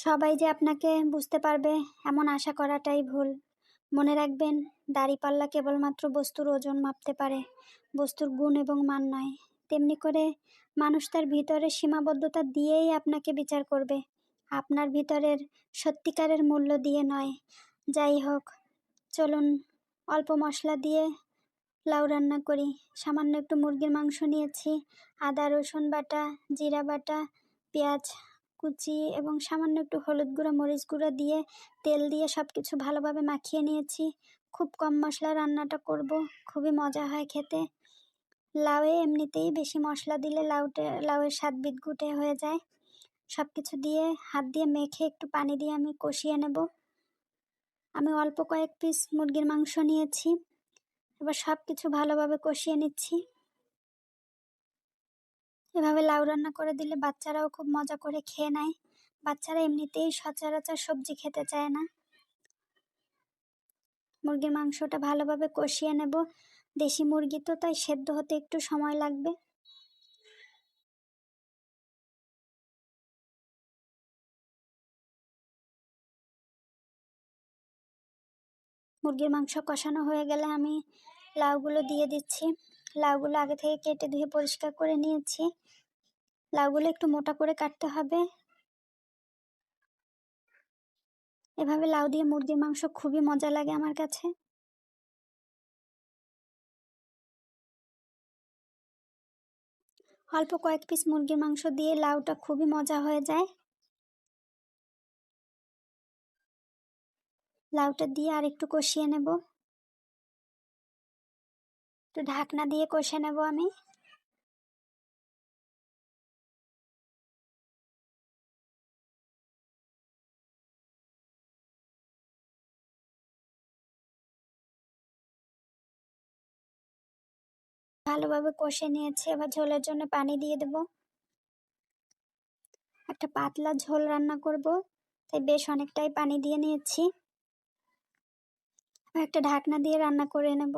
সবাই যে আপনাকে বুঝতে পারবে এমন আশা করাটাই ভুল। মনে রাখবেন, দাঁড়িপাল্লা কেবলমাত্র বস্তুর ওজন মাপতে পারে, বস্তুর গুণ এবং মান নয়। তেমনি করে মানুষ তার ভিতরের সীমাবদ্ধতা দিয়েই আপনাকে বিচার করবে, আপনার ভিতরের সত্যিকারের মূল্য দিয়ে নয়। যাই হোক, চলুন অল্প মশলা দিয়ে লাউ রান্না করি। সামান্য একটু মুরগির মাংস নিয়েছি, আদা রসুন বাটা, জিরা বাটা, পেঁয়াজ কুচি এবং সামান্য একটু হলুদ গুঁড়ো মরিচ গুঁড়ো দিয়ে তেল দিয়ে সব কিছু ভালোভাবে মাখিয়ে নিয়েছি। খুব কম মশলা রান্নাটা করব, খুবই মজা হয় খেতে। লাউয়ে এমনিতেই বেশি মশলা দিলে লাউয়ের স্বাদ বিদঘুটে হয়ে যায়। সব কিছু দিয়ে হাত দিয়ে মেখে একটু পানি দিয়ে আমি কষিয়ে নেব। আমি অল্প কয়েক পিস মুরগির মাংস নিয়েছি, এবার সব কিছু ভালোভাবে কষিয়ে নিচ্ছি। এভাবে লাউ রান্না করে দিলে বাচ্চারাও খুব মজা করে খেয়ে নেয়। বাচ্চারা এমনিতেই সচরাচর সবজি খেতে চায় না। মুরগির মাংসটা ভালোভাবে কষিয়ে নেব। দেশি মুরগি তো, তাই সেদ্ধ হতে একটু সময় লাগবে। মুরগির মাংস কষানো হয়ে গেলে আমি লাউগুলো দিয়ে দিচ্ছি। লাউগুলো আগে থেকে কেটে ধুয়ে পরিষ্কার করে নিয়েছি। লাউগুলো একটু মোটা করে কাটতে হবে। এভাবে লাউ দিয়ে মুরগির মাংস খুবই মজা লাগে আমার কাছে। অল্প কয়েক পিস মুরগির মাংস দিয়ে লাউটা খুবই মজা হয়ে যায়। লাউটা দিয়ে আর একটু কষিয়ে নেব, একটু ঢাকনা দিয়ে কষে নেব আমি। ভালোভাবে কষে নিয়েছি, এবার ঝোলের জন্য পানি দিয়ে দেব। একটা পাতলা ঝোল রান্না করব, তাই বেশ অনেকটাই পানি দিয়ে নিয়েছি। একটা ঢাকনা দিয়ে রান্না করে নেব।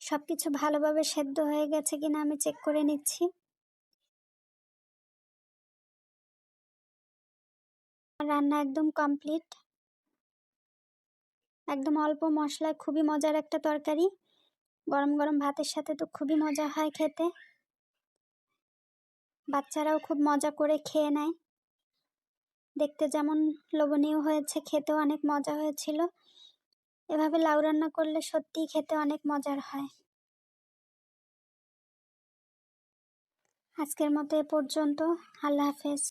সবকিছু ভালোভাবে সেদ্ধ হয়ে গেছে কিনা আমি চেক করে নিচ্ছি। রান্না একদম কমপ্লিট। একদম অল্প মশলায় খুবই মজার একটা তরকারি। গরম গরম ভাতের সাথে তো খুবই মজা হয় খেতে। বাচ্চারাও খুব মজা করে খেয়ে নেয়। দেখতে যেমন লোভনীয় হয়েছে, খেতেও অনেক মজা হয়েছিল। এভাবে লাউ রান্না করলে সত্যিই খেতে অনেক মজার হয়। আজকের মতো এ পর্যন্ত। আল্লাহ হাফেজ।